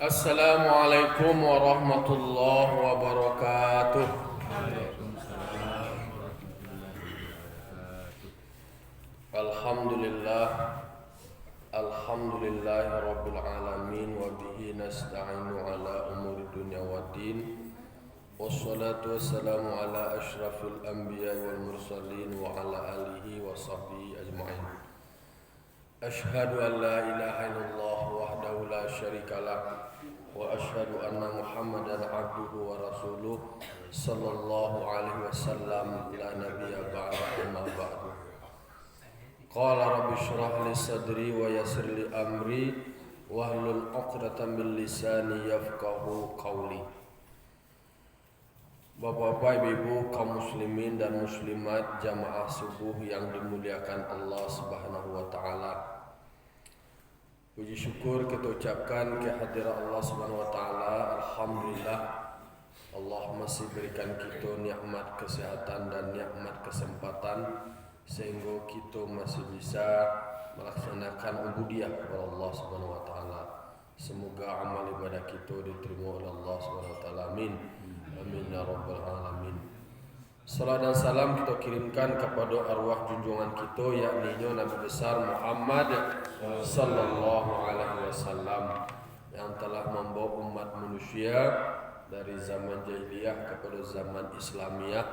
Assalamualaikum warahmatullahi wabarakatuh. Waalaikumsalam warahmatullahi wabarakatuh. Alhamdulillah. Alhamdulillahi rabbil alamin. Wa bihi nasta'inu ala umuri dunya waddin. Wassalatu wassalamu ala ashrafil anbiya wal mursalin. Wa ala alihi wa sahbihi ajma'in. Ashhadu an la ilaha illallah wahdahu la syarika lah. Wa ashhadu anna Muhammadan abduhu wa rasuluh sallallahu alaihi wasallam la nabiyya ba'da amma ba'du. Qala rabbi shrah li sadri wa yassir li amri wahlul 'uqdatam min lisani yafqahu qawli. Bapak-bapak, ibu-ibu, kaum muslimin dan muslimat jamaah subuh yang dimuliakan Allah Subhanahu wa taala. Puji syukur kita ucapkan kehadiran Allah Subhanahu wa taala. Alhamdulillah Allah masih berikan kita nikmat kesehatan dan nikmat kesempatan sehingga kita masih bisa melaksanakan ubudiyah kepada Allah Subhanahu wa taala. Semoga amal ibadah kita diterima oleh Allah Subhanahu wa taala. Amin. Amin ya rabbal alamin. Salam dan salam kita kirimkan kepada arwah junjungan kita yakni Nabi besar Muhammad sallallahu alaihi wasallam yang telah membawa umat manusia dari zaman jahiliyah kepada zaman Islamiyah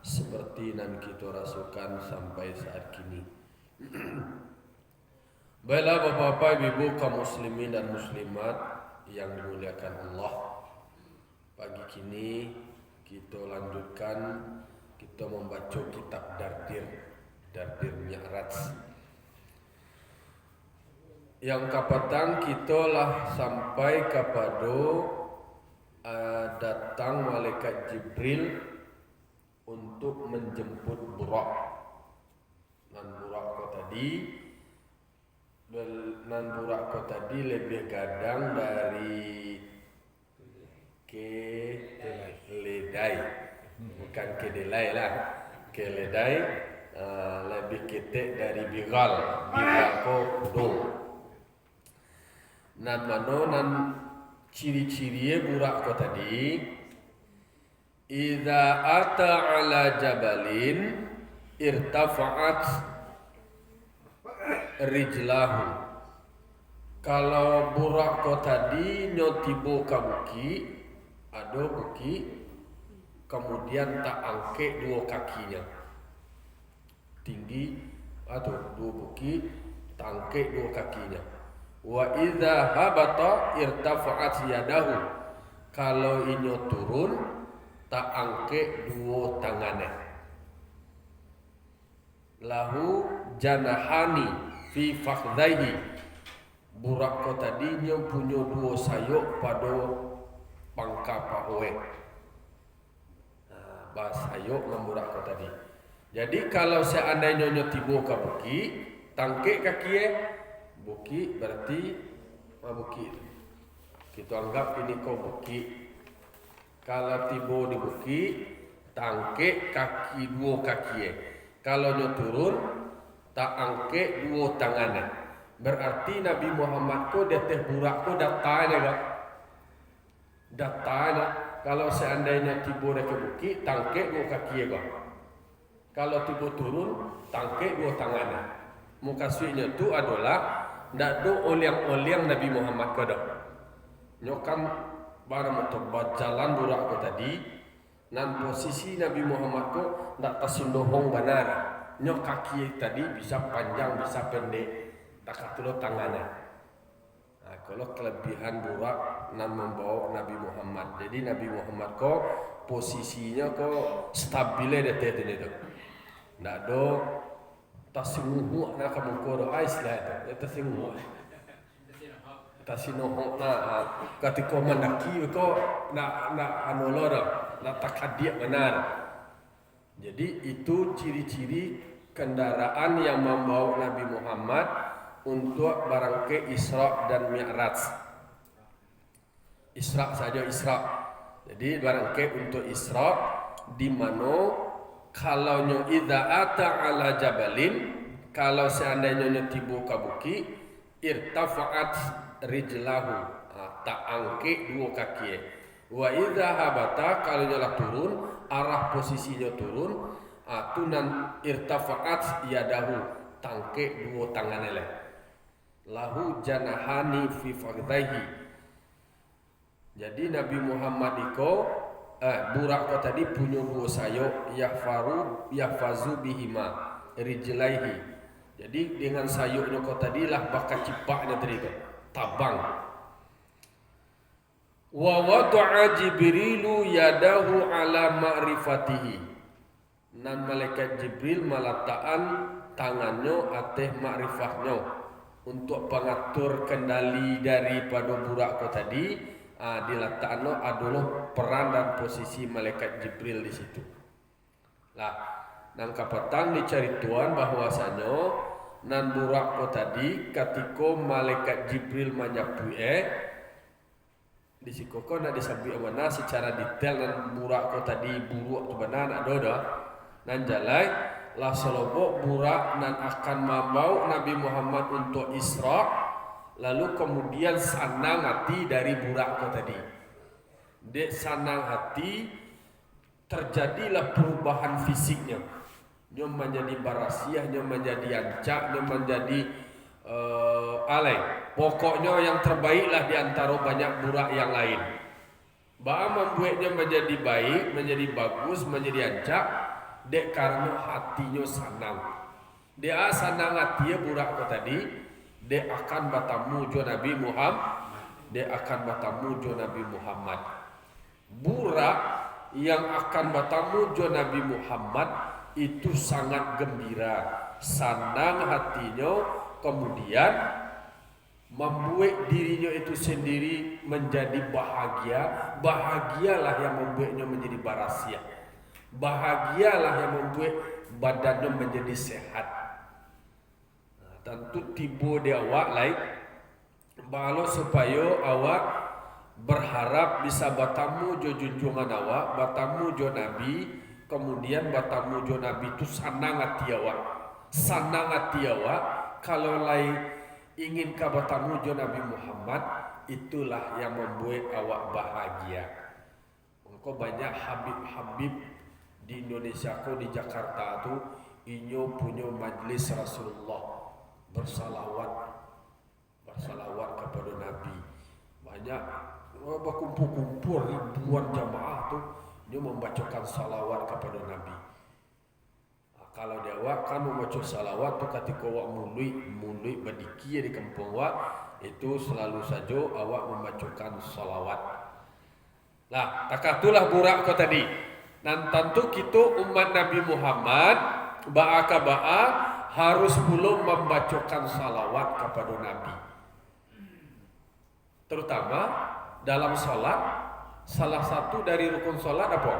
seperti yang kita rasakan sampai saat kini. Baiklah bapak-bapak, ibu-ibu, kaum muslimin dan muslimat yang dimuliakan Allah. Pagi kini kita lanjutkan, kita membaca kitab Dardir Mi'raj. Yang kapatang kita lah sampai kepada datang malaikat Jibril untuk menjemput Burak. Dan Burak ko tadi lebih gadang dari keledai, bukan kedelai lah, keledai lebih ketek dari bigal ko kudo. Nan mano nan ciri-ciri Burak ko tadi, idza ata ala jabalin irtafa'at rijlahu. Kalau Burak ko tadi nyotibo ka buki, ada buki, kemudian tak angke dua kakinya tinggi, atau dua buki tak angke dua kakinya. Wa idza habata irtafa'at yadahu. Kalau inyo turun tak angke dua tangannya. Lahu janahani fi fakhdaihi. Burak ko tadi nyo punya dua sayuk pada pangka pahoe. Bahasa sayuk dengan burak ko tadi. Jadi kalau seandainya nyo tibo ke buki, tangke kaki buki berarti buki. Kita anggap ini ko buki. Kalau tibo di buki, tangke kaki dua kaki. Kalau nyo turun, tak angke dua tangannya. Berarti Nabi Muhammad ko deteh Burak ko datanya gak? Datanya. Kalau seandainya tibo ke buki, tangke dua kaki gak? Kalau tibo turun, tangke dua tangannya. Mukaswinya itu adalah ndak do oliang-oliang Nabi Muhammad ko dah. Nyokam barang motobat jalan Burak ko tadi, nan posisi Nabi Muhammad ko ndak tasindohong benar. Nyok kaki tadi bisa panjang, bisa pendek. Tak katulo tangannya. Nah, kalau kelebihan Burak nan membawa Nabi Muhammad. Jadi Nabi Muhammad ko posisinya ko stabile dete itu. Ndak do tasinguhu na kamu ko do istilah itu. Tasinguhu. Tasinoho na ketika mendaki ko na anolor na takadia benar. Jadi itu ciri-ciri kendaraan yang membawa Nabi Muhammad untuk barangke Isra dan Mi'raj. Isra saja Isra. Jadi barangke untuk Isra di mana kalau nyo idza ata ala jabalin, kalau seandainya nyo tibu ka buki, irtafa'at rijlahu, tak angke dua kaki. Wa idza habata kalau nyalah turun, arah posisinya turun, tunan irtafa'at yadahu, tangke dua tangan eleh. Lahu janahani fi fardaihi. Jadi Nabi Muhammad iko burak ko tadi punya dua sayuk yahfazu bihima rijlaihi. Jadi dengan sayuknya ko tadi lah bakal cipaknya tadi ko tabang. Wa wada'a Jibrilu yadahu ala ma'rifatihi. Nan malaikat Jibril meletakkan tangannya atas ma'rifahnya untuk pengatur kendali daripada burak ko tadi. Diletakkan adalah peran dan posisi malaikat Jibril di situ. Lah, nang kapatang dicari tuan bahwasanya nan burak ko tadi ketika malaikat Jibril menyapu di sikoko nak disabi mana secara detail nan burak ko tadi buruk tu benar nak doda nan jalai lah selobok burak nan akan membawa Nabi Muhammad untuk Isra. Lalu kemudian sanang hati dari burak ko tadi. Dek sanang hati terjadilah perubahan fisiknya. Dia menjadi barasiah, dia menjadi ancak, dia menjadi alay. Pokoknya yang terbaiklah di antara banyak burak yang lain. Bah membuatnya menjadi baik, menjadi bagus, menjadi ancak. Dek karena hatinya sanang. Dia sanang hati burak ko tadi. Dia akan bertemu jo Nabi Muhammad. Dia akan bertemu jo Nabi Muhammad. Burak yang akan bertemu jo Nabi Muhammad itu sangat gembira, senang hatinya, kemudian membuat dirinya itu sendiri menjadi bahagia. Bahagialah yang membuatnya menjadi barasia. Bahagialah yang membuat badannya menjadi sehat. Tentu tiba dia awak lain balo supaya awak berharap bisa bertemu jo junjungan awak, bertemu jo Nabi, kemudian bertemu jo Nabi itu senang hati awak. Senang hati awak kalau lain ingin ka bertemu jo Nabi Muhammad, itulah yang membuat awak bahagia. Engkau banyak habib-habib di Indonesia ko di Jakarta tu inyo punya majlis Rasulullah. Bersalawat kepada Nabi. Banyak berkumpul-kumpul ribuan jamaah tu dia membacakan salawat kepada Nabi. Kalau dia awak kan membaca salawat tu ketika awak mulai berdikir di kampung awak, itu selalu saja awak membacakan salawat. Lah, takatulah burak ko tadi. Dan tentu kita umat Nabi Muhammad ba'a harus belum membacakan salawat kepada Nabi. Terutama dalam salat, salah satu dari rukun salat apa?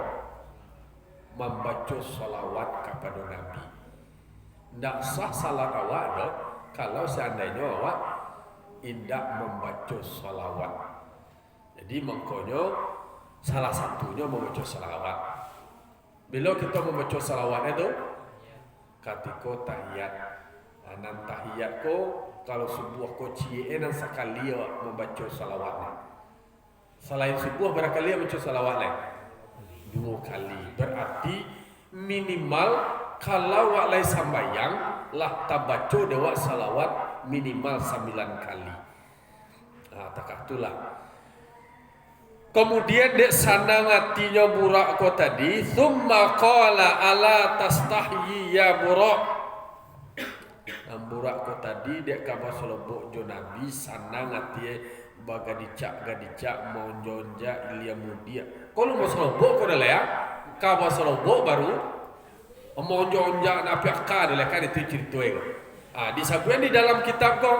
Membaca salawat kepada Nabi. Tidak sah salat awak dok kalau seandainya awak tidak membaca salawat. Jadi makanya salah satunya membaca salawat. Bila kita membaca salawat itu katiko tahiyat. Nan tahiyat ko kalau sebuah ko cie nan sekali membaca salawatnya. Selain sebuah barangkali membaca salawatnya 2 kali. Berarti minimal kalau wak lai sambayang lah tabaco dewa salawat minimal 9 kali. Takatulah. Kemudian dek sanang hatinya burak ko tadi, thumma qala ala tastahyi ya burak. Dan burak ko tadi dek kama selobok jo Nabi sanang hati bagadicak mau jonja ilia mudia. Kalau mau selobok ko dah ya, kama selobok baru mau jonja napi akad dah kan itu cerita. Disebutkan di dalam kitab ko.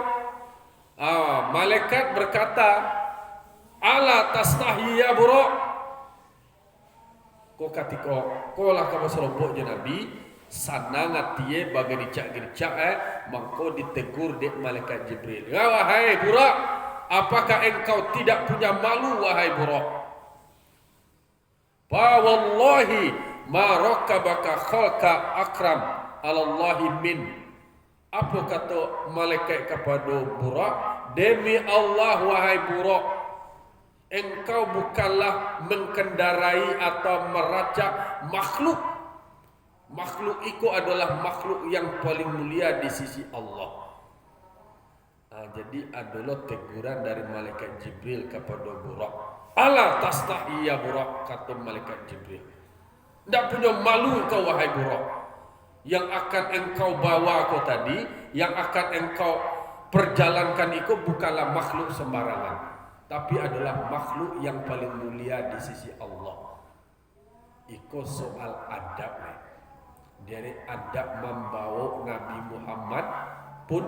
Malaikat berkata, ala tastahi ya buruk. Ko katiko ko lah kamu selobok je Nabi sanang hatiye bagai dicak-dicak mangko ditegur dek malaikat Jibril. Ya wahai buruk, apakah engkau tidak punya malu wahai buruk? Fa wallahi ma rakabaka khalqa akram alallahi min. Apa kata malaikat kepada Burak? Demi Allah wahai Burak, engkau bukanlah mengendarai atau meracak makhluk. Makhluk itu adalah makhluk yang paling mulia di sisi Allah. Jadi adalah teguran dari malaikat Jibril kepada Burak. Ala tastahi ya Burak, kata malaikat Jibril. Tidak punya malu engkau wahai Burak. Yang akan engkau bawa kau tadi, yang akan engkau perjalankan itu bukanlah makhluk sembarangan, tapi adalah makhluk yang paling mulia di sisi Allah. Itu soal adab. Dari adab membawa Nabi Muhammad pun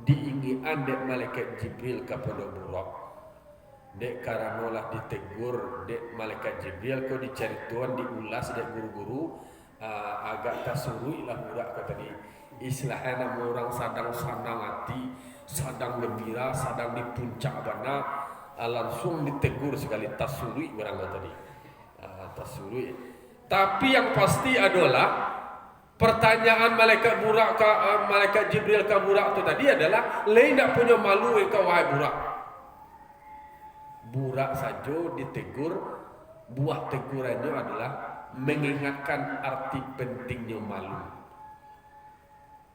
diingian dek malaikat Jibril kepada Burak. Dek karena lah ditegur dek malaikat Jibril, kau dicari Tuhan diulas dek guru-guru, agak tasurui lah budak kata ni. Istilahnya nama orang sadang senang hati, sadang gembira, sadang di puncak bana, langsung ditegur sekali, tasurui barang tadi. Tasurui. Tapi yang pasti adalah pertanyaan malaikat Burak ke malaikat Jibril ke Burak itu tadi adalah, lain tak punya malu engkau wahai Burak. Burak saja ditegur, buah tegurannya adalah mengingatkan arti pentingnya malu.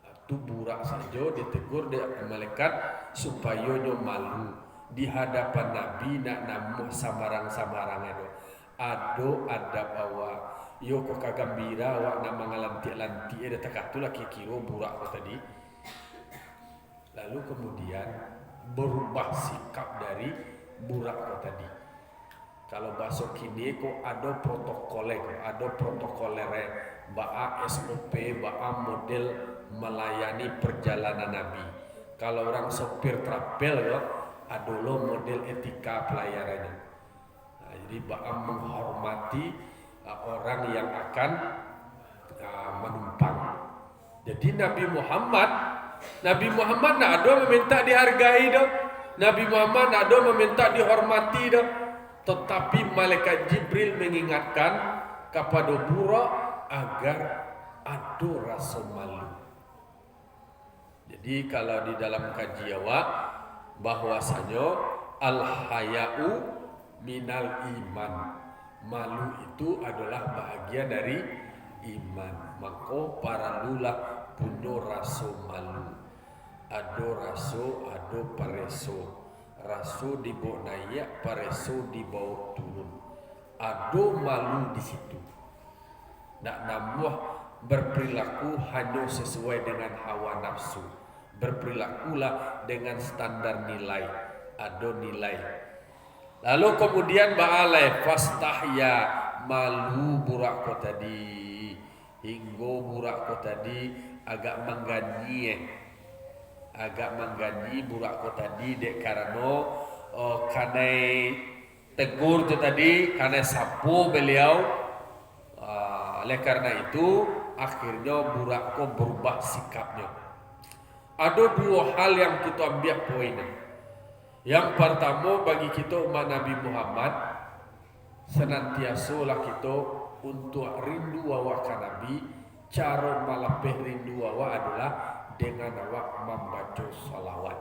Itu Burak saja ditegur oleh malaikat supaya nyo malu di hadapan Nabi nak namuh samarang-samarang itu. Ado adab awak. Yo kok kagambira awak nak mangalanti-lanti ada takatulah kira Burak kau tadi. Lalu kemudian berubah sikap dari Burak kau tadi. Kalau bahasa kini kok ada protokoler, baa SOP, baa model melayani perjalanan Nabi. Kalau orang sopir trapel ya, ada lo model etika pelayanannya. Jadi baa menghormati orang yang akan menumpang. Jadi Nabi Muhammad nak ada meminta dihargai dah. Nabi Muhammad nak ada meminta dihormati dah. Tetapi malaikat Jibril mengingatkan kepada Burak agar ada rasa malu. Jadi kalau di dalam kaji awak bahwasanya al-haya'u minal iman. Malu itu adalah bahagia dari iman. Maka para lulah punya rasa malu. Ada rasa, ada pareso. Rasa dibawa naik, pareso dibawa turun. Ada malu di situ. Nak nambah berperilaku hanya sesuai dengan hawa nafsu. Berperilakulah dengan standar nilai. Ada nilai. Lalu kemudian ba'alai fastahya, malu Burak kau tadi. Hingga Burak kau tadi agak mengganyi Burak kau tadi dek karena kanai tegur tu tadi, kanai sapu beliau. Oleh karena itu akhirnya Burak kau berubah sikapnya. Ada dua hal yang kita ambil poinnya. Yang pertama bagi kita umat Nabi Muhammad, senantiasa lah kita untuk rindu awak ke Nabi. Cara malapeh rindu awak adalah dengan awak membaca salawat.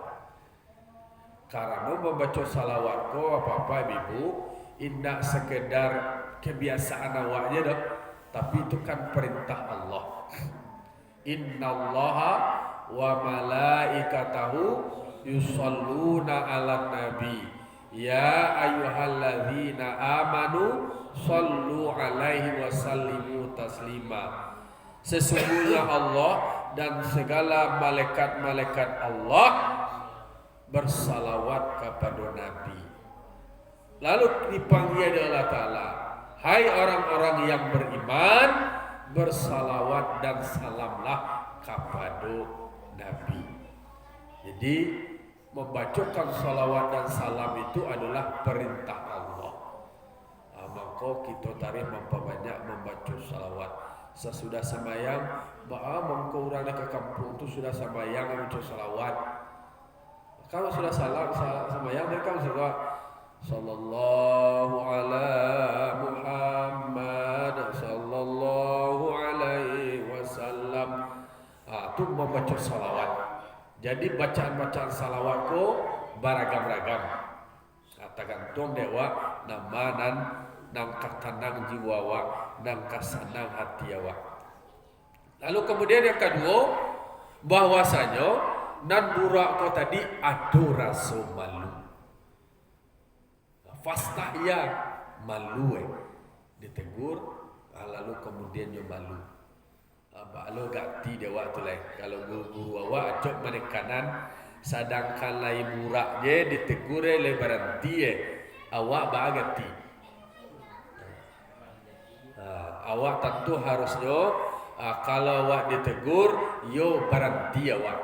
Karena membaca salawat ko apa-apa ibu, indah sekedar kebiasaan awaknya dah, tapi itu kan perintah Allah. Innallaha wa malaikatahu yusalluna ala nabi ya ayyuhalladzina amanu sallu alaihi wasallimu taslima. Sesungguhnya Allah dan segala malaikat-malaikat Allah bersalawat kepada Nabi. Lalu dipanggil oleh Allah Ta'ala, hai orang-orang yang beriman, bersalawat dan salamlah kepada Nabi. Jadi membacakan salawat dan salam itu adalah perintah Allah. Maka kita tarik memperbanyak membaca salawat. Sesudah sembahyang, mengko urang ke kampung tu sudah sembahyang membaca salawat. Kalau sudah sembahyang dia kan sudah sallallahu ala Muhammad sallallahu alaihi wasallam. Tu membaca salawat. Jadi bacaan-bacaan salawat ko beragam-ragam. Tergantung dewa nama nan katanang jiwa wa nan kasanang hati wa. Lalu kemudian yang kedua, bahwasanya nan burak ko tadi ada rasa malu. Fastahya malu ditegur, lalu kemudian dia malu. Balo ganti dewa tu lain. Kalau guru awak acok menekanan, sedangkan lain burak je ditegur le berhenti awak bagati. Awak tentu harusnya kalau awak ditegur yo berhenti awak.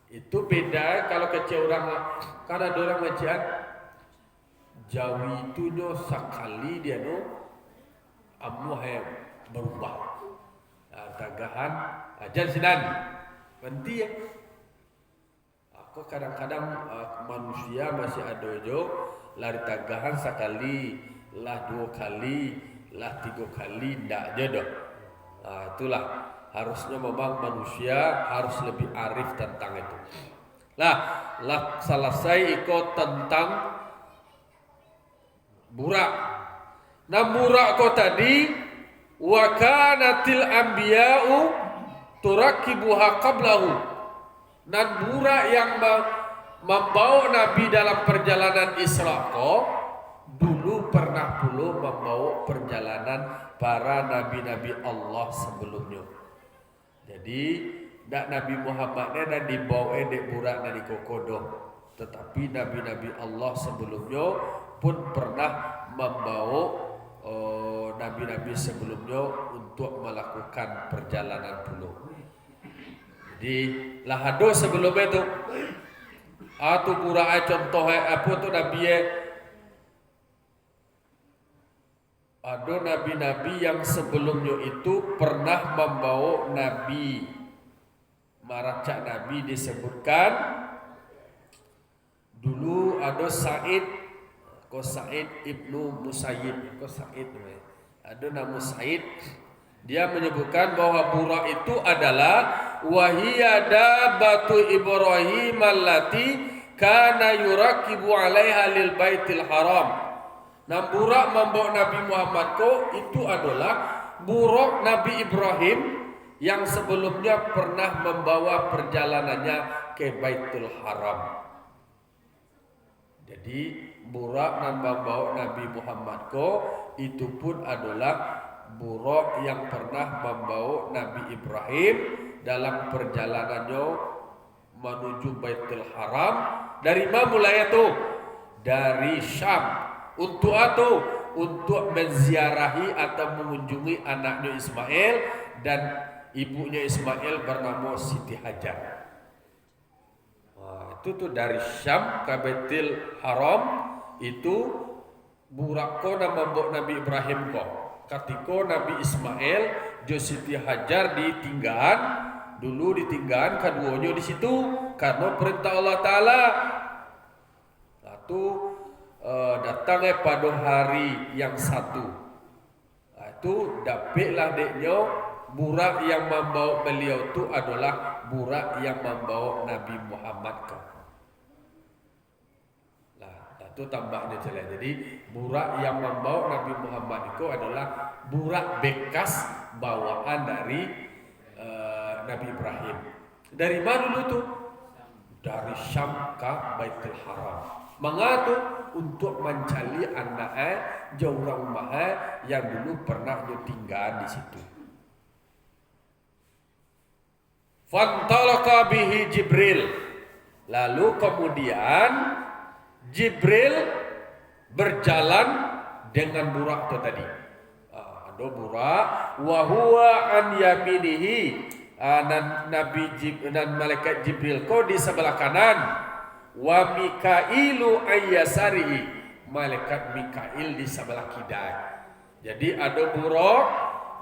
Itu beda kalau kecil orang, karena ada orang macam Jawi itu no sekali dia no amu hai berubah. Tagahan ajan sinan berhenti Aku kadang-kadang manusia masih ada jo lari tagahan sekali lah 2 kali lah 3 kali ndak jodoh. Itulah harusnya memang manusia harus lebih arif tentang itu. Lah selesai ikut tentang burak. Nah burak kau tadi wa kanatil anbiya'u turakibuha qablahu. Dan burak yang membawa Nabi dalam perjalanan Isra dulu pernah pula membawa perjalanan para nabi-nabi Allah sebelumnya. Jadi dak Nabi Muhammadnya dan dibawa dek burak dari kokodo, tetapi nabi-nabi Allah sebelumnya pun pernah membawa nabi-nabi sebelumnya untuk melakukan perjalanan pulau. Jadi lahado sebelum itu atau burak contoh apa tu nabi ada nabi-nabi yang sebelumnya itu pernah membawa nabi maracak nabi disebutkan dulu ada Sa'id ibnu Musayyib, ada nama Sa'id. Dia menyebutkan bahwa burak itu adalah wahiyada batu Ibrahim allati kana yurakibu alaiha lil baitil haram. Nah burak membawa Nabi Muhammad itu adalah burak Nabi Ibrahim yang sebelumnya pernah membawa perjalanannya ke Baitul Haram. Jadi burak yang membawa Nabi Muhammad itu pun adalah burak yang pernah membawa Nabi Ibrahim dalam perjalanannya menuju Baitul Haram. Dari mana mulai itu? Dari Syam. Untuk menziarahi atau mengunjungi anaknya Ismail dan ibunya Ismail bernama Siti Hajar. Itu tuh dari Syam ke Baitul Haram itu burak membawa Nabi Ibrahim ketika Nabi Ismail jo Siti Hajar ditinggalan dulu keduanya di situ karena perintah Allah Taala. Lalu datang pada hari yang satu. Itu dapatlah deknya burak yang membawa beliau itu adalah burak yang membawa Nabi Muhammad itu tambahnya jelas. Jadi burak yang membawa Nabi Muhammad itu adalah burak bekas bawaan dari Nabi Ibrahim. Dari mana dulu tuh? Dari Syam ke Baitul Haram. Mengatu untuk mencari anaknya jauh rumahnya yang dulu pernah tinggal di situ. Fantalaqa bihi Jibril. Lalu kemudian Jibril berjalan dengan burak itu tadi. Ada burak wa huwa an yaminihi. Dan malaikat Jibril di sebelah kanan. Wa Mikailu ayyasarihi. Malaikat Mikail di sebelah kiri. Jadi ada burak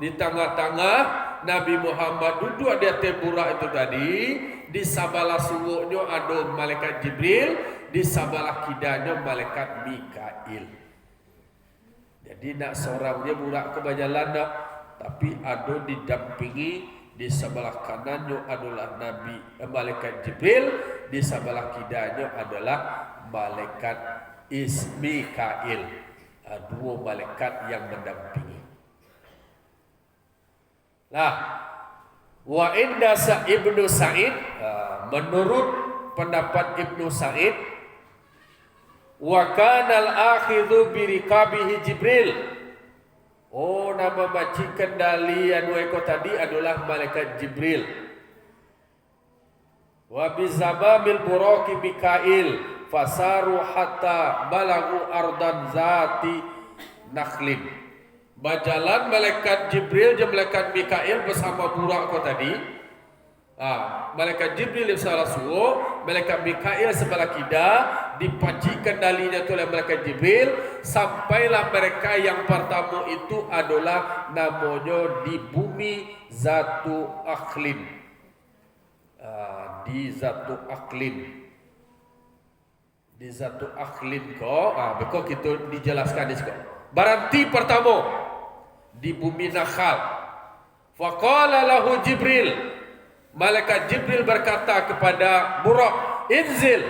di tengah-tengah. Nabi Muhammad duduk di atas burak itu tadi. Di sebelah sungguhnya ada malaikat Jibril, di sebelah kidanya malaikat Mikail. Jadi nak seorang dia burak ke berjalan tak, tapi ada didampingi di sebelah kanannya adalah malaikat Jibril, di sebelah kirinya adalah malaikat Mikail. Dua malaikat yang mendampingi. Nah, wa inda Ibnu Sa'id, menurut pendapat Ibnu Sa'id, wa kana al-akhidhu bi riqabihi Jibril. Oh, nama maci kendali anu eko tadi adalah malaikat Jibril. Wa bi zababil buraqi Mikail fasaru hatta balagu ardan zati nakhlin. Berjalan malaikat Jibril dan malaikat Mikail bersama burak ko tadi. Malaikat Jibril salah suo, malaikat Mikail sebelah kida, dipaci kendalinya oleh malaikat Jibril, sampailah mereka yang pertama itu adalah namanya di bumi Zatu Akhlin. Di Zatu Akhlin. Di Zatu Akhlin ko, beko kita dijelaskan di sini. Baranti pertama di bumi Nakhal. Faqala lahu Jibril. Malaikat Jibril berkata kepada Buraq, "Inzil."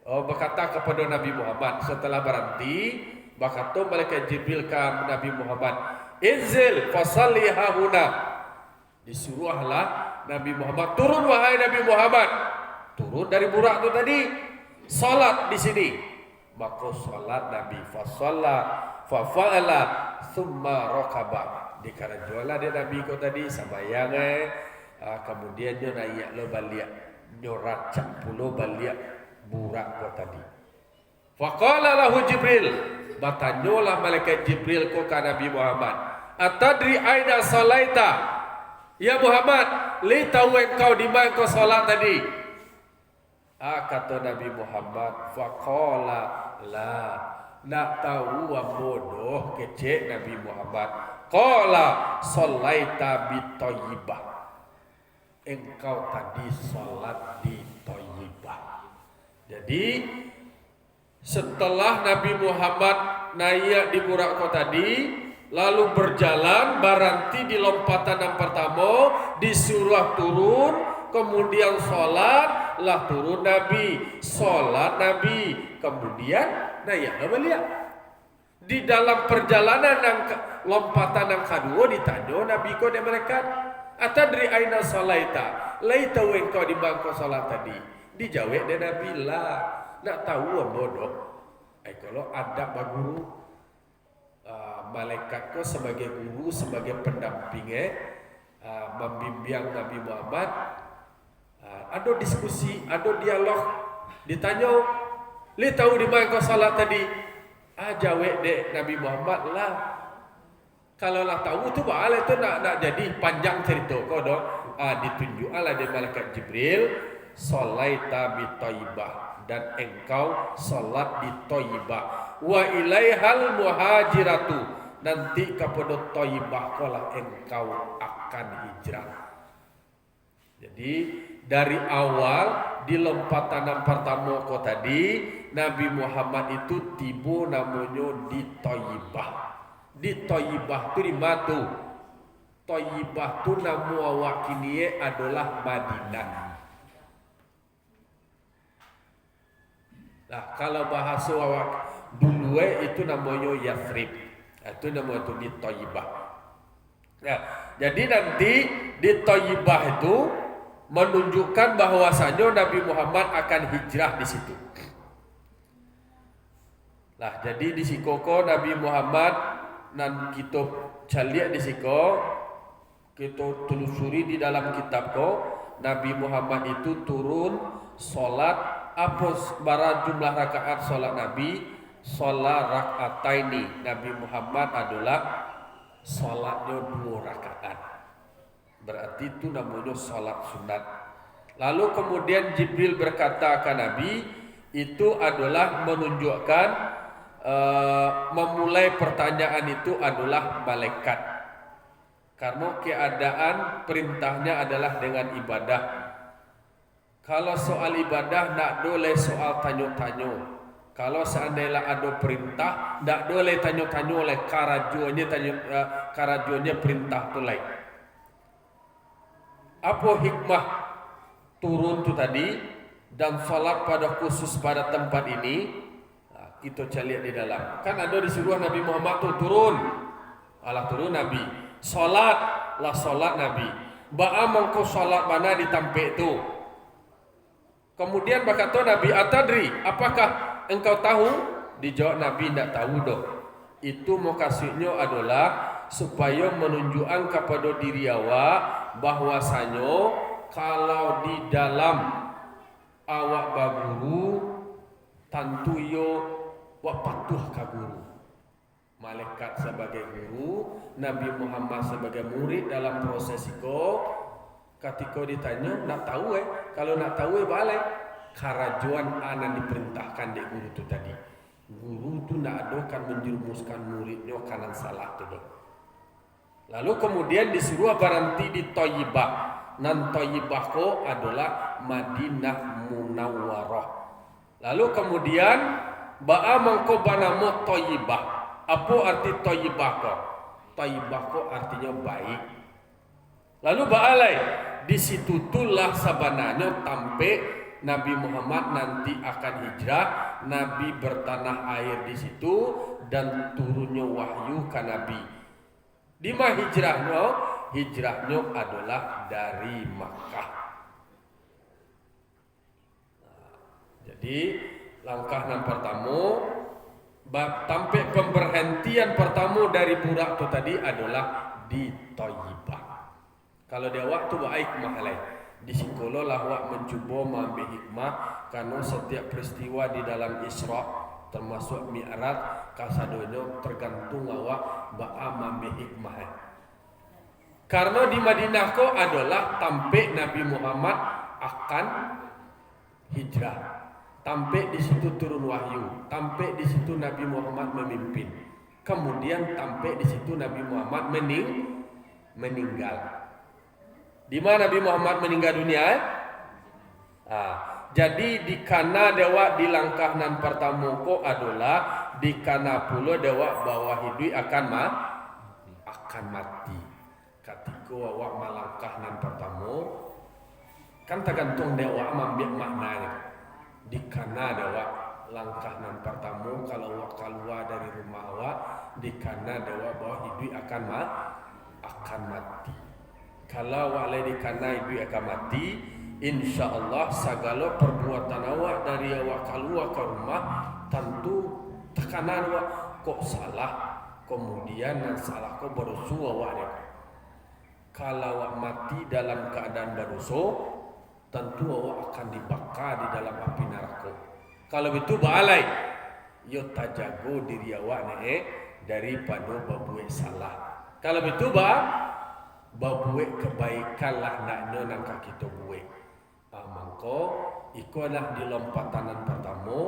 Berkata kepada Nabi Muhammad setelah berhenti, berkata malaikat Jibril ke Nabi Muhammad, "Inzil fasalli hahuna." Disuruhlah Nabi Muhammad, turun wahai Nabi Muhammad. Turun dari Buraq itu tadi, salat di sini. Maka salat Nabi fa'ala thumma raqaba. Dikarajola dia Nabi ko tadi sambayang kemudian dia naik lo balik nyorat campulo balik burak ko tadi. Faqala lahu Jibril, batanyolah malaikat Jibril ko ka Nabi Muhammad, "Atadri aina salaita?" Ya Muhammad, li tahu engkau di mana kau salat tadi? Kata Nabi Muhammad, faqala la, nak tahu bodoh kecek Nabi Muhammad. Qala sallaita bi Thayyibah. Engkau tadi salat di Thayyibah. Jadi setelah Nabi Muhammad naik di Buraq ko tadi, lalu berjalan baranti di lompatan yang pertama, disuruh turun, kemudian sholat, lah turun Nabi, sholat Nabi, kemudian naik balik. Di dalam perjalanan yang lompatan yang kedua ditanya Nabi ko dia malaikat, "Atadri aina sholaita?" Laita engkau di bangko sholat tadi. Dijawab dia Nabi, "La, nak tahu bodoh." Kalau ada baguru malaikat ko sebagai guru, sebagai pendampingnya, membimbing Nabi Muhammad, ada diskusi, ada dialog, ditanya, "Li tahu di mana kau salat tadi?" Jawab dek Nabi Muhammad, "Lah, kalau lah tahu tu boleh tu nak jadi panjang cerita kau dong." Ditunjuk ala dari malaikat Jibril, "Sholaita bi Thayyibah." Dan engkau salat di Thayyibah. Wa ilaihal muhajiratu, nanti kepada Thayyibah kala engkau akan hijrah. Jadi dari awal di lompatan yang pertama ko tadi, Nabi Muhammad itu tiba namanya di Thayyibah. Di Thayyibah tu di matu. Thayyibah tu nama awak kini adalah Madinah. Nah, kalau bahasa awak dulu itu namanya Yathrib. Itu nama itu di Thayyibah. Nah, jadi nanti di Thayyibah itu menunjukkan bahwasanya Nabi Muhammad akan hijrah di situ. Nah, jadi di sikoko Nabi Muhammad nan kita caliak di siko, kita telusuri di dalam kitab ko, Nabi Muhammad itu turun salat apa bara jumlah rakaat salat Nabi, salat rakaataini. Nabi Muhammad adalah salatnya 2 rakaat. Berarti itu namanya salat sunat. Lalu kemudian Jibril berkata ke Nabi, itu adalah menunjukkan memulai pertanyaan itu adalah malaikat. Karena keadaan perintahnya adalah dengan ibadah. Kalau soal ibadah nak boleh soal tanya-tanya. Kalau seandainya ada perintah, tak boleh tanya-tanya oleh karajuannya perintah tu lain. Apa hikmah turun tu tadi dan salat pada khusus pada tempat ini? Kita cari di dalam. Kan ada disuruh Nabi Muhammad tu turun. Allah turun Nabi. Salat lah salat Nabi. Ba'a mengko salat mana di tampek tu. Kemudian berkata Nabi, atadri, apakah engkau tahu? Dijawab Nabi, tidak tahu doh. Itu maksudnya adalah supaya menunjukkan kepada diri awak bahwasanya kalau di dalam awak baguru tentu yo wak patuh ka guru. Malaikat sebagai guru, Nabi Muhammad sebagai murid dalam proses itu. Ketika ditanya, nak tahu kalau nak tahu balik karajuan anak diperintahkan dek guru tu tadi. Guru tu nak ada kan menjerumuskan muridnya kanan salah tu dok. Lalu kemudian disuruh berhenti di Thayyibah. Nan Thayyibah ko adalah Madinah Munawwarah. Lalu kemudian ba'a mangko banamo Thayyibah. Apa arti Thayyibah ko? Thayyibah ko artinya baik. Lalu ba'alai di situ tulah sabananya tampe Nabi Muhammad nanti akan hijrah, Nabi bertanah air di situ dan turunnya wahyu ke Nabi. Di mana hijrahnya? Hijrahnya adalah dari Makkah. Jadi langkah yang pertama, sampai pemberhentian pertama dari burak itu tadi adalah di Thayyibah. Kalau dia waktu baik mahalai di sekolah lah wak mencuba mengambil hikmah karena setiap peristiwa di dalam Isra termasuk Mi'raj kasadonyo tergantung awak ba'a mengambil hikmah. Karena di Madinah ko adalah tampik Nabi Muhammad akan hijrah. Tampik di situ turun wahyu, tampik di situ Nabi Muhammad memimpin. Kemudian tampik di situ Nabi Muhammad meninggal. Di mana Nabi Muhammad meninggal dunia? Jadi di kana dewa di langkah nan pertama ko adalah di kana pula dewa bahwa hidup akan mati. Ketika awak melangkah nan pertama, kan tergantung dewa ambil maknanya. Di kana dewa langkah nan pertama kalau awak keluar dari rumah awak, di kana dewa bahwa hidup akan mati. Kalau awak di kana hidup akan mati, insya Allah segala perbuatan awak dari awak keluar ke rumah tentu tekanan awak kok salah, kemudian yang salah kok berdosa awak dia. Kalau awak mati dalam keadaan berdosa, tentu awak akan dibakar di dalam api neraka. Kalau itu balai, yo tajago diri awak daripada berbuat salah. Kalau itu berbuat kebaikan lah naknya nangka kita buat. Maka ikulah di lompatan yang pertama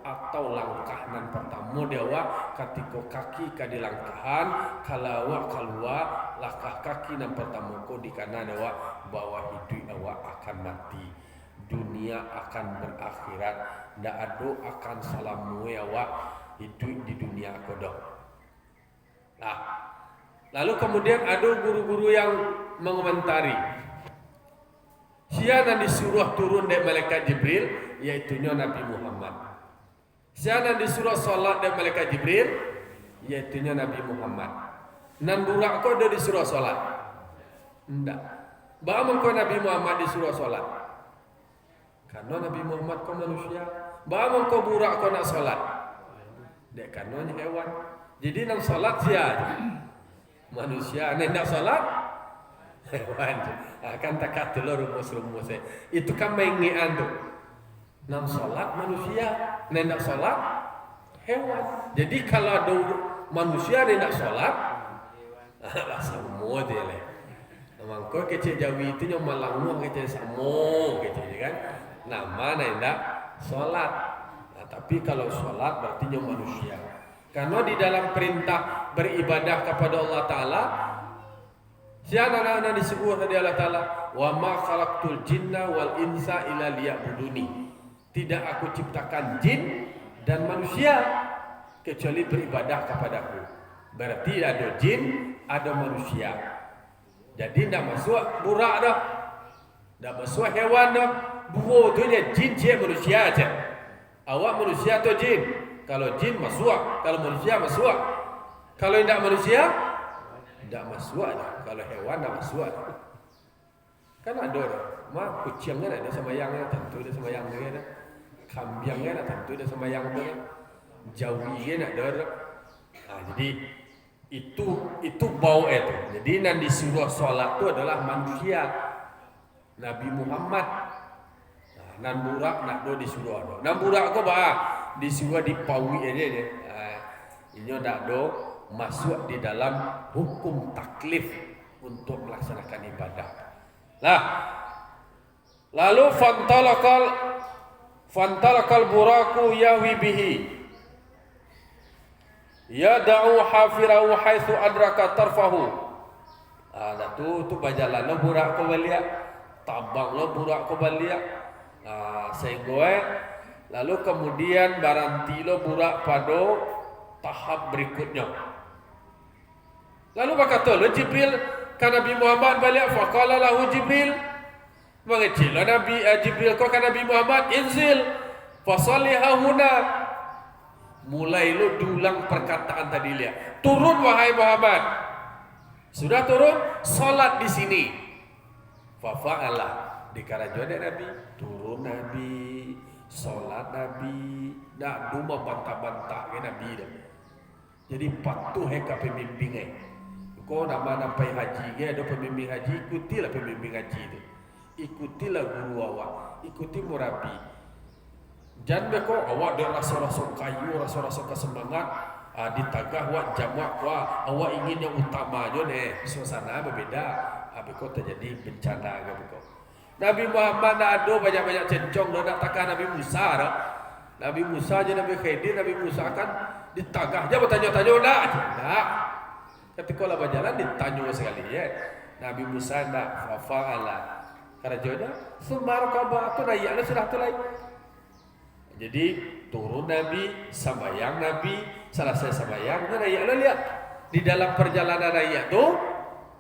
atau langkah yang pertama dia awak ketika kaki ka di langkahan kalau awak keluar langkah kaki yang pertama ko di kanan awak bahwa hidup awak akan mati, dunia akan berakhirat, ndak ada akan salamu awak hidup di dunia kodok. Lalu kemudian ada guru-guru yang mengomentari siapa disuruh turun dari malaikat Jibril, yaitunya Nabi Muhammad. Siapa disuruh solat dari malaikat Jibril, yaitunya Nabi Muhammad. Nan burak kau dah disuruh solat? Tidak. Bagaimana kau Nabi Muhammad disuruh solat? Karena Nabi Muhammad kau manusia. Bagaimana kau burak kau nak solat? Dek karena hewan. Jadi nak solat siapa? Manusia. Nak solat? Hewan. Akan takat dulu rumus-rumus. Itu kan mengian tu. Nak solat manusia, nak solat hewan. Jadi kalau ada manusia nak solat, lah semua dia leh. Memang kau kecil Jawi itu yang malangu kecil samo kecil kan. Nama nak solat. Tapi kalau solat berarti yang manusia. Karena di dalam perintah beribadah kepada Allah Taala, siapa anak-anak disebut oleh Allah Taala, wa ma khalaqtul jinna wal insa illa liya'buduni. Tidak aku ciptakan jin dan manusia kecuali beribadah kepadaku. Berarti ada jin, ada manusia. Jadi tidak masuk burak dah. Dah masuk hewan dah. Buo tu je jin je manusia je. Awak manusia atau jin? Kalau jin masuk, kalau manusia masuk. Kalau tidak manusia, tidak masuk dah. Kalau hewan dah masuk. Kan ada dah. Mak kucing kan ada sembahyangnya, tentu dia sembahyang dia dah. Kambingnya tentu dia sembahyang dia. Jawinya ada dah. Jadi itu bau itu. Jadi yang disuruh solat itu adalah manusia. Nabi Muhammad. Nan burak nak do disuruh do. Nan burak ko ba disuruh dipawi aja je. Ini nak do masuk di dalam hukum taklif untuk melaksanakan ibadah. Nah, lalu fantalakal buraku yahwi bihi. Yada'u hafirahu haitsu adraka tarfahu. Dah tu berjalan lo burak ko balik. Tabang lo burak ko balik. Sehingga lalu kemudian baranti lo burak pada tahap berikutnya. Lalu berkata lo Jibril kan Nabi Muhammad balik faqala lahu Jibril mengecil Nabi Jibril ko kan Nabi Muhammad inzil fasalli hahuna. Mulai lo diulang perkataan tadi lihat. Turun wahai Muhammad. Sudah turun, salat di sini. Fafa'ala dikarajoda Nabi, turun Nabi, salat Nabi, dak duma bantah-bantah ke Nabi dah. Jadi patuh ke pembimbing Kau nak nampai haji ke ada pembimbing haji, ikutilah pembimbing haji itu. Ikutilah guru awak, ikuti murabi. Jangan beko awak dah rasa-rasa kayu, rasa-rasa kesemangat, ditagah awak jamak awak ingin yang utama aja suasana berbeda. Beko terjadi bencana ke beko. Nabi Muhammad nak ada banyak-banyak cencong dah nak takah Nabi Musa dah. Nabi Musa je Nabi Khidir, Nabi Musa kan ditagah je bertanya-tanya nak aja. Nak. Ketika lah berjalan ditanya sekali ya. Nabi Musa nak fa'ala. Karena jodoh sembar kabar tu naik sudah tu lain. Jadi turun Nabi, sembahyang Nabi, selesai sembahyang tu naik lihat. Di dalam perjalanan naik tu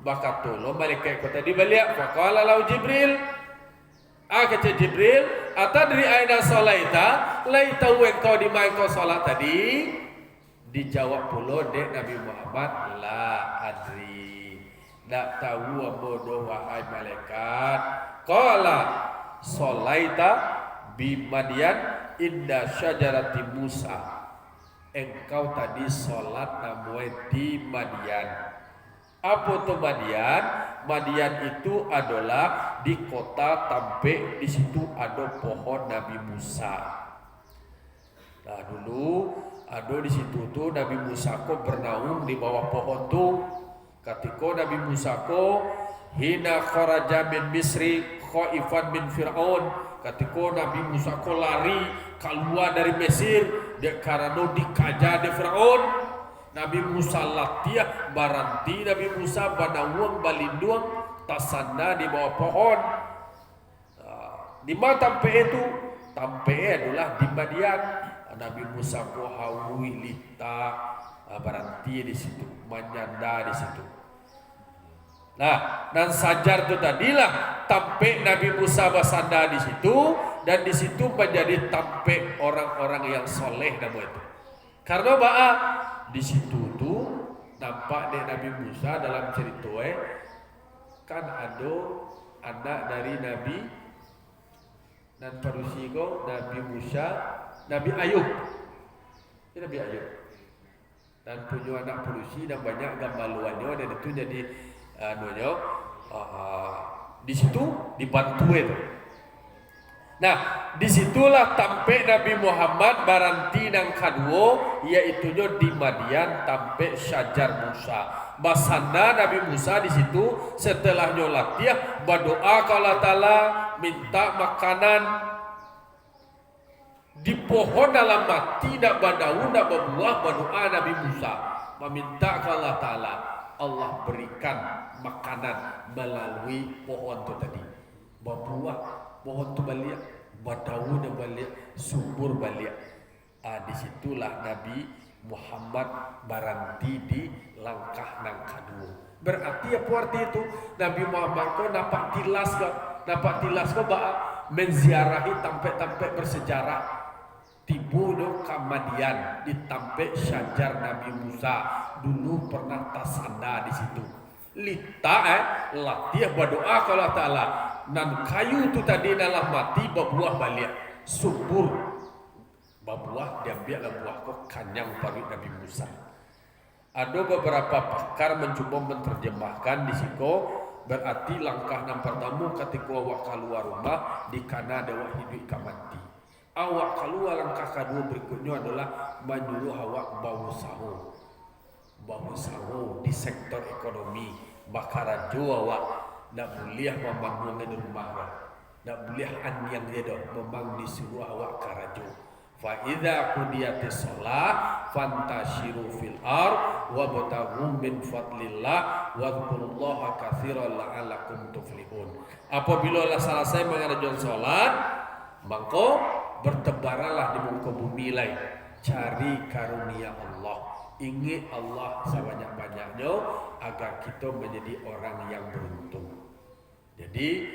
bakat tu lo malaikat kata di balik faqala lahu Jibril. Kata Jibril, atadri aina salaita? Laita engkau di mana kau salat tadi? Dijawab pula dek Nabi Muhammad, la adri. Tak tahu apa doa wahai malaikat. Qala salaita bi Madian inda syajarati Musa. Engkau tadi salat namanya di Madian. Apa itu Madian? Madian itu adalah di kota Tampe, di situ ada pohon Nabi Musa. Nah dulu ada di situ tu Nabi Musa ko bernaung di bawah pohon tu. Ketika Nabi Musa ko hina kharaja min Misri khaifan min Fir'aun. Ketika Nabi Musa ko lari keluar dari Mesir dia karena dikaja di Fir'aun. Nabi Musa latiah baranti Nabi Musa banawang balinduang tasana di bawah pohon. Di mana Tampe itu? Tampe adalah di Madian. Nabi Musa ko hawi lita baranti di situ, menyanda di situ. Nah, dan sajar itu tadilah Tampe Nabi Musa bersandar di situ dan di situ menjadi Tampe orang-orang yang soleh nama itu. Karena di situ tu nampak dek Nabi Musa dalam cerita kan ada anak dari Nabi dan parusi ko Nabi Musa, Nabi Ayub. Ini Nabi Ayub. Dan punya anak parusi dan banyak gambaluannya dan itu jadi di situ dibantu itu. Nah, disitulah Tampe Nabi Muhammad baranti nang kadua yaitu di Madian Tampe Syajar Musa. Basanda Nabi Musa di situ setelahnya latiah berdoa ke Allah Taala minta makanan di pohon dalam mati nak berdaun nak berbuah berdoa Nabi Musa meminta ke Allah Taala Allah berikan makanan melalui pohon itu tadi berbuah pohon tu balik, berdaun balik, subur balik. Disitulah Nabi Muhammad baranti di langkah nang kedua. Berarti apa arti itu? Nabi Muhammad kau nampak tilas ke? Nampak tilas ko ba menziarahi tampe-tampe bersejarah tibu do Kamadian di tampe syajar Nabi Musa dulu pernah tasanda di situ. Lita latih berdoa ke Allah Ta'ala nan kayu tu tadi dalam mati berbuah balik subur berbuah diambil lah buah kok kanyang parit Nabi Musa. Ada beberapa pakar mencoba menterjemahkan di situ berarti langkah yang pertama ketika awak keluar rumah di kana ada awak hidup ke mati. Awak keluar langkah kedua berikutnya adalah menyuruh awak bau sahu di sektor ekonomi bakarajo awak nak boleh membangun rumah nak boleh yang dia dah memang disuruh awak karajo. Fa idza qudiyatis shalah fantashiru fil ard wabtaghu min fadlillah wadhkurullaha katsiran la'allakum tuflihun. Apabila selesai mengerjakan salat, maka bertebaralah di muka bumi lain, cari karunia Allah. Ingat Allah sebanyak-banyaknya agar kita menjadi orang yang beruntung. Jadi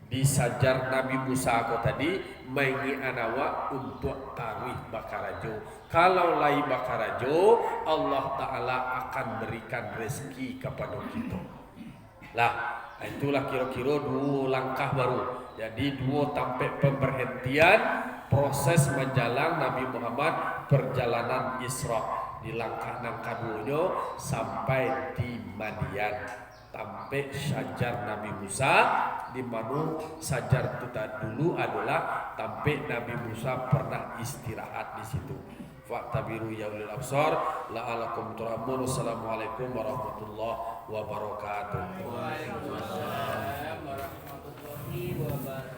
disajar Nabi Musa aku tadi maingi anawa untuk tarwih bakarajo. Kalau lai bakarajo, Allah Ta'ala akan berikan rezeki kepada kita. Lah, itulah kira-kira dua langkah baru. Jadi dua tampek pemberhentian proses menjalan Nabi Muhammad perjalanan Isra. Di langkah-langkah duanya sampai di Madian. Sampai syajar Nabi Musa di mana syajar itu dulu adalah sampai Nabi Musa pernah istirahat di situ. Fa'tabiru ya ulil absar la'alakum turhamun. Assalamualaikum warahmatullahi wabarakatuh. Waalaikumsalam warahmatullahi wabarakatuh.